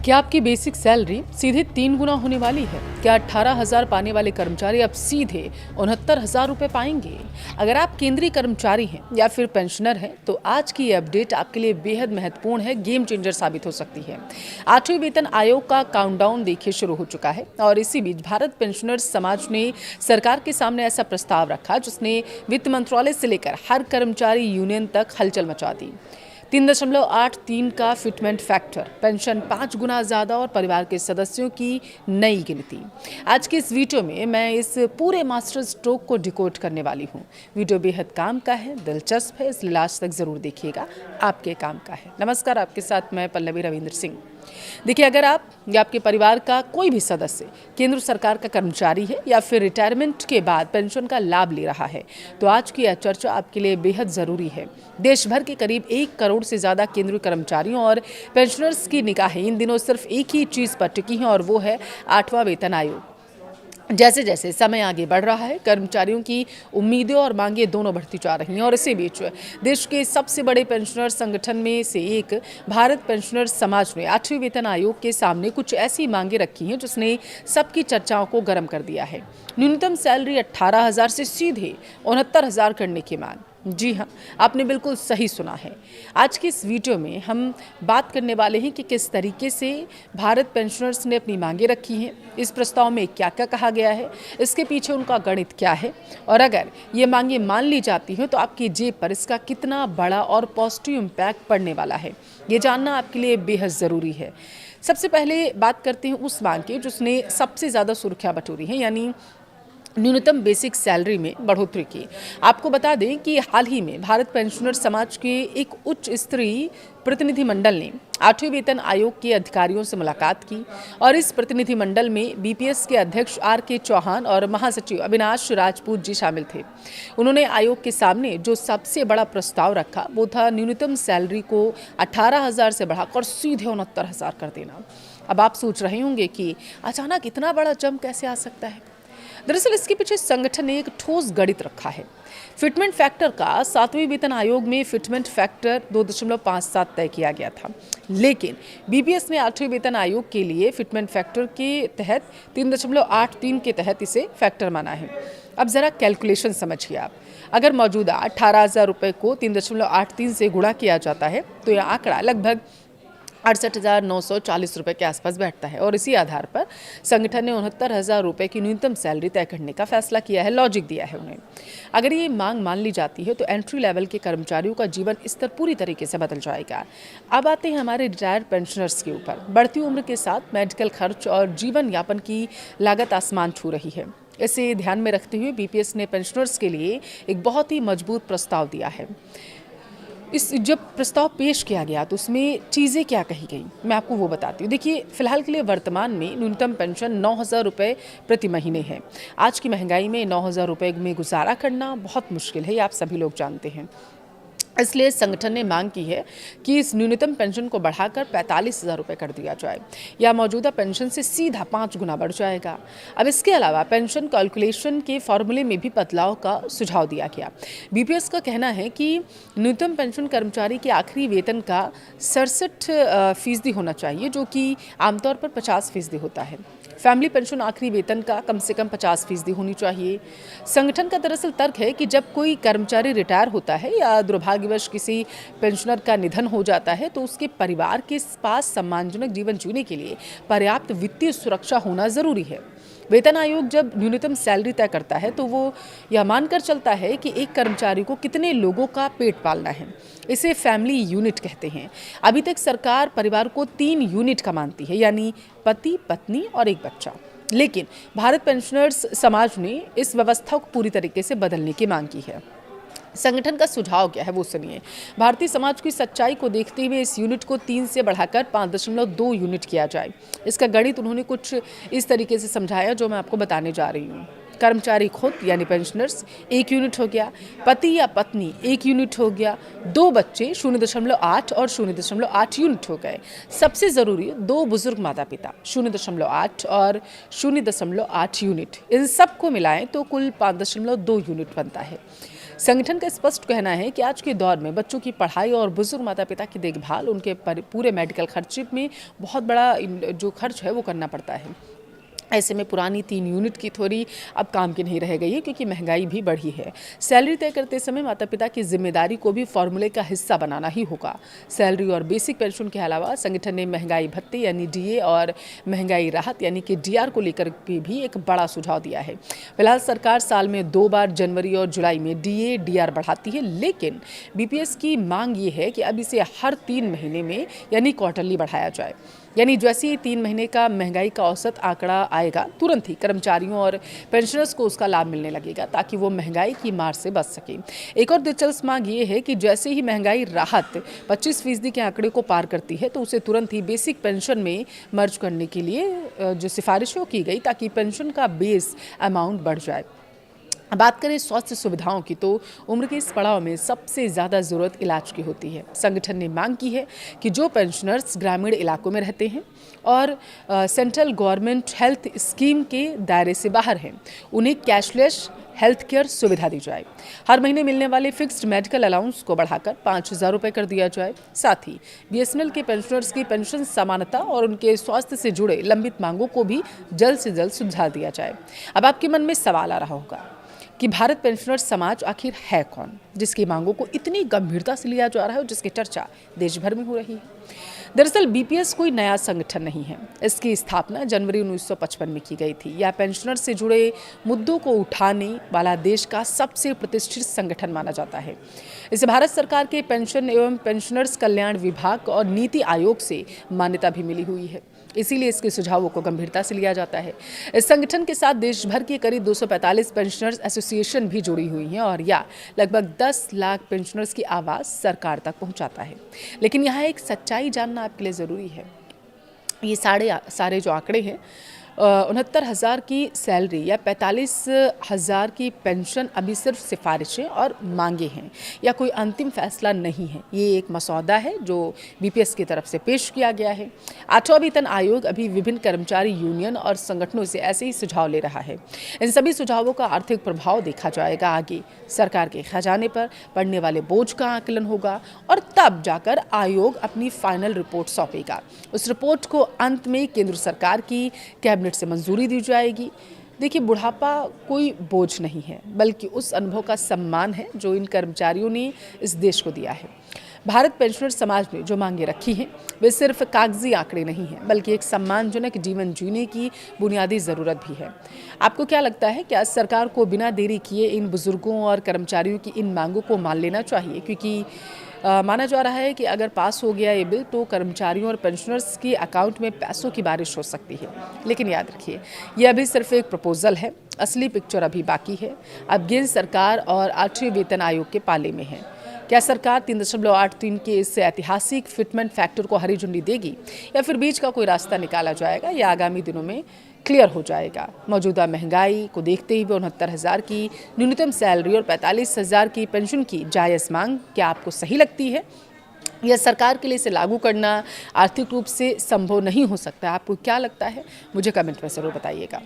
क्या आपकी basic salary सीधे 3 गुना होने वाली है? क्या 18,000 पाने वाले कर्मचारी अब सीधे 69,000 रुपए पाएंगे? अगर आप केंद्रीय कर्मचारी हैं या फिर पेंशनर हैं तो आज की ये अपडेट आपके लिए बेहद महत्वपूर्ण है, गेम चेंजर साबित हो सकती है। 8वें वेतन आयोग का काउंटडाउन देखिए शुरू हो चुका है और इसी बीच भारत पेंशनर्स समाज ने सरकार के सामने ऐसा प्रस्ताव रखा जिसने वित्त मंत्रालय से लेकर हर कर्मचारी यूनियन तक हलचल मचा दी। 3.83 का फिटमेंट फैक्टर, पेंशन 5 गुना ज़्यादा और परिवार के सदस्यों की नई गिनती। आज के इस वीडियो में मैं इस पूरे मास्टर स्ट्रोक को डिकोड करने वाली हूँ। वीडियो बेहद काम का है, दिलचस्प है, इसलिए लास्ट तक ज़रूर देखिएगा, आपके काम का है। नमस्कार, आपके साथ मैं पल्लवी रविंद्र सिंह। देखिए, अगर आप या आपके परिवार का कोई भी सदस्य केंद्र सरकार का कर्मचारी है या फिर रिटायरमेंट के बाद पेंशन का लाभ ले रहा है तो आज की यह चर्चा आपके लिए बेहद ज़रूरी है। देश भर के करीब 1 करोड़ से ज़्यादा केंद्रीय कर्मचारियों और पेंशनर्स की निगाहें इन दिनों सिर्फ एक ही चीज़ पर टिकी हैं और वो है 8वां वेतन आयोग। जैसे जैसे समय आगे बढ़ रहा है, कर्मचारियों की उम्मीदें और मांगें दोनों बढ़ती जा रही हैं और इसी बीच देश के सबसे बड़े पेंशनर संगठन में से एक भारत पेंशनर्स समाज ने 8वें वेतन आयोग के सामने कुछ ऐसी मांगें रखी हैं जिसने सबकी चर्चाओं को गर्म कर दिया है। न्यूनतम सैलरी 18,000 से सीधे 69,000 करने की मांग। जी हाँ, आपने बिल्कुल सही सुना है। आज की इस वीडियो में हम बात करने वाले हैं कि किस तरीके से भारत पेंशनर्स ने अपनी मांगें रखी हैं, इस प्रस्ताव में क्या क्या कहा गया है, इसके पीछे उनका गणित क्या है और अगर ये मांगें मान ली जाती हैं तो आपकी जेब पर इसका कितना बड़ा और पॉजिटिव इम्पैक्ट पड़ने वाला है, ये जानना आपके लिए बेहद ज़रूरी है। सबसे पहले बात करते हैं उस मांग की जिसने सबसे ज़्यादा सुर्खियाँ बटोरी हैं, यानी न्यूनतम बेसिक सैलरी में बढ़ोतरी की। आपको बता दें कि हाल ही में भारत पेंशनर समाज के एक उच्च स्तरीय प्रतिनिधिमंडल ने 8वें वेतन आयोग के अधिकारियों से मुलाकात की और इस प्रतिनिधिमंडल में बीपीएस के अध्यक्ष RK चौहान और महासचिव अविनाश राजपूत जी शामिल थे। उन्होंने आयोग के सामने जो सबसे बड़ा प्रस्ताव रखा वो था न्यूनतम सैलरी को 18,000 से बढ़ाकर सीधे 69,000 कर देना। अब आप सोच रहे होंगे कि अचानक इतना बड़ा जंप कैसे आ सकता है। दरअसल इसके पीछे संगठन ने एक ठोस गणित रखा है। फिटमेंट फैक्टर का 7वें वेतन आयोग में फिटमेंट फैक्टर 2.57 तय किया गया था, लेकिन बीपीएस ने 8वें वेतन आयोग के लिए फिटमेंट फैक्टर के तहत 3.83 के तहत इसे फैक्टर माना है। अब जरा कैलकुलेशन समझिए आप। अगर मौजूदा 18,000 रुपये को 3.83 से गुणा किया जाता है तो यह आंकड़ा लगभग 68,940 रुपये के आसपास बैठता है और इसी आधार पर संगठन ने 69,000 रुपये की न्यूनतम सैलरी तय करने का फैसला किया है, लॉजिक दिया है उन्हें। अगर ये मांग मान ली जाती है तो एंट्री लेवल के कर्मचारियों का जीवन स्तर पूरी तरीके से बदल जाएगा। अब आते हैं हमारे रिटायर्ड पेंशनर्स के ऊपर। बढ़ती उम्र के साथ मेडिकल खर्च और जीवन यापन की लागत आसमान छू रही है। इसे ध्यान में रखते हुए बीपीएस ने पेंशनर्स के लिए एक बहुत ही मजबूत प्रस्ताव दिया है। जब प्रस्ताव पेश किया गया तो उसमें चीज़ें क्या कही गई, मैं आपको वो बताती हूँ। देखिए, फिलहाल के लिए वर्तमान में न्यूनतम पेंशन 9,000 रुपये प्रति महीने है। आज की महंगाई में 9,000 रुपये में गुजारा करना बहुत मुश्किल है, ये आप सभी लोग जानते हैं। इसलिए संगठन ने मांग की है कि इस न्यूनतम पेंशन को बढ़ाकर 45,000 रुपये कर दिया जाए या मौजूदा पेंशन से सीधा 5 गुना बढ़ जाएगा। अब इसके अलावा पेंशन कैलकुलेशन के फॉर्मूले में भी बदलाव का सुझाव दिया गया। बीपीएस का कहना है कि न्यूनतम पेंशन कर्मचारी के आखिरी वेतन का 67% होना चाहिए, जो कि आमतौर पर 50% होता है। फैमिली पेंशन आखिरी वेतन का कम से कम 50% होनी चाहिए। संगठन का दरअसल तर्क है कि जब कोई कर्मचारी रिटायर होता है या दुर्भाग्यवश किसी पेंशनर का निधन हो जाता है तो उसके परिवार के पास सम्मानजनक जीवन जीने के लिए पर्याप्त वित्तीय सुरक्षा होना जरूरी है। वेतन आयोग जब न्यूनतम सैलरी तय करता है तो वो यह मानकर चलता है कि एक कर्मचारी को कितने लोगों का पेट पालना है। इसे फैमिली यूनिट कहते हैं। अभी तक सरकार परिवार को 3 यूनिट का मानती है, यानी पति, पत्नी और एक बच्चा। लेकिन भारत पेंशनर्स समाज ने इस व्यवस्था को पूरी तरीके से बदलने की मांग की है। संगठन का सुझाव क्या है वो सुनिए। भारतीय समाज की सच्चाई को देखते हुए इस यूनिट को 3 से बढ़ाकर 5.2 यूनिट किया जाए। इसका गणित उन्होंने कुछ इस तरीके से समझाया जो मैं आपको बताने जा रही हूँ। कर्मचारी खुद यानी पेंशनर्स 1 यूनिट हो गया, पति या पत्नी 1 यूनिट हो गया, 2 बच्चे 0.8 और 0.8 यूनिट हो गए। सबसे ज़रूरी 2 बुजुर्ग माता पिता 0.8 और 0.8 यूनिट। इन सबको मिलाएं तो कुल 5.2 यूनिट बनता है। संगठन का स्पष्ट कहना है कि आज के दौर में बच्चों की पढ़ाई और बुजुर्ग माता पिता की देखभाल, उनके पूरे मेडिकल खर्चे में बहुत बड़ा जो खर्च है वो करना पड़ता है। ऐसे में पुरानी 3 यूनिट की थ्योरी अब काम की नहीं रह गई है, क्योंकि महंगाई भी बढ़ी है। सैलरी तय करते समय माता पिता की जिम्मेदारी को भी फॉर्मूले का हिस्सा बनाना ही होगा। सैलरी और बेसिक पेंशन के अलावा संगठन ने महंगाई भत्ते यानी डीए और महंगाई राहत यानी कि डीआर को लेकर भी एक बड़ा सुझाव दिया है। फिलहाल सरकार साल में 2 बार जनवरी और जुलाई में डीए डीआर बढ़ाती है, लेकिन बीपीएस की मांग ये है कि अब इसे हर 3 महीने में यानी क्वार्टरली बढ़ाया जाए। यानी जैसे ही 3 महीने का महंगाई का औसत आंकड़ा आएगा, तुरंत ही कर्मचारियों और पेंशनर्स को उसका लाभ मिलने लगेगा, ताकि वो महंगाई की मार से बच सके। एक और दिलचस्प मांग ये है कि जैसे ही महंगाई राहत 25% के आंकड़े को पार करती है, तो उसे तुरंत ही बेसिक पेंशन में मर्ज करने के लिए जो सिफारिशें की गई, ताकि पेंशन का बेस अमाउंट बढ़ जाए। बात करें स्वास्थ्य सुविधाओं की, तो उम्र के इस पड़ाव में सबसे ज़्यादा ज़रूरत इलाज की होती है। संगठन ने मांग की है कि जो पेंशनर्स ग्रामीण इलाकों में रहते हैं और सेंट्रल गवर्नमेंट हेल्थ स्कीम के दायरे से बाहर हैं, उन्हें कैशलेस हेल्थ केयर सुविधा दी जाए। हर महीने मिलने वाले फिक्स्ड मेडिकल अलाउंस को बढ़ाकर 5,000 रुपये कर दिया जाए। साथ ही बीएसएनएल के पेंशनर्स की पेंशन समानता और उनके स्वास्थ्य से जुड़े लंबित मांगों को भी जल्द से जल्द सुलझा दिया जाए। अब आपके मन में सवाल आ रहा होगा कि भारत पेंशनर्स समाज आखिर है कौन, जिसकी मांगों को इतनी गंभीरता से लिया जा रहा है और जिसकी चर्चा देश भर में हो रही है। दरअसल बीपीएस कोई नया संगठन नहीं है। इसकी स्थापना जनवरी 1955 में की गई थी। यह पेंशनर्स से जुड़े मुद्दों को उठाने वाला देश का सबसे प्रतिष्ठित संगठन माना जाता है। इसे भारत सरकार के पेंशन एवं पेंशनर्स कल्याण विभाग और नीति आयोग से मान्यता भी मिली हुई है। इसीलिए इसके सुझावों को गंभीरता से लिया जाता है। इस संगठन के साथ देश भर के करीब 245 पेंशनर्स एसोसिएशन भी जुड़ी हुई हैं और यह लगभग 10 लाख पेंशनर्स की आवाज़ सरकार तक पहुंचाता है। लेकिन यहाँ एक सच्चाई जानना आपके लिए ज़रूरी है। ये सारे जो आंकड़े हैं, 69,000 की सैलरी या 45,000 की पेंशन अभी सिर्फ सिफारिशें और मांगे हैं, या कोई अंतिम फैसला नहीं है। ये एक मसौदा है जो बीपीएस की तरफ से पेश किया गया है। 8वां वेतन आयोग अभी विभिन्न कर्मचारी यूनियन और संगठनों से ऐसे ही सुझाव ले रहा है। इन सभी सुझावों का आर्थिक प्रभाव देखा जाएगा। आगे सरकार के खजाने पर पड़ने वाले बोझ का आकलन होगा और तब जाकर आयोग अपनी फाइनल रिपोर्ट सौंपेगा। उस रिपोर्ट को अंत में केंद्र सरकार की कैबिनेट से मंजूरी दी जाएगी। देखिए, बुढ़ापा कोई बोझ नहीं है, बल्कि उस अनुभव का सम्मान है जो इन कर्मचारियों ने इस देश को दिया है। भारत पेंशनर समाज ने जो मांगे रखी हैं, वे सिर्फ कागजी आंकड़े नहीं हैं, बल्कि एक सम्मानजनक जीवन जीने की बुनियादी ज़रूरत भी है। आपको क्या लगता है, क्या सरकार को बिना देरी किए इन बुजुर्गों और कर्मचारियों की इन मांगों को मान लेना चाहिए? क्योंकि माना जा रहा है कि अगर पास हो गया ये बिल, तो कर्मचारियों और पेंशनर्स के अकाउंट में पैसों की बारिश हो सकती है। लेकिन याद रखिए, ये अभी सिर्फ एक प्रपोजल है, असली पिक्चर अभी बाकी है। अब गेंद सरकार और 8वें वेतन आयोग के पाले में है। क्या सरकार 3.83 के इस ऐतिहासिक फिटमेंट फैक्टर को हरी झंडी देगी, या फिर बीच का कोई रास्ता निकाला जाएगा? यह आगामी दिनों में क्लियर हो जाएगा। मौजूदा महंगाई को देखते हुए 69,000 की न्यूनतम सैलरी और 45,000 की पेंशन की जायज़ मांग क्या आपको सही लगती है? यह सरकार के लिए इसे लागू करना आर्थिक रूप से संभव नहीं हो सकता? आपको क्या लगता है? मुझे कमेंट में ज़रूर बताइएगा।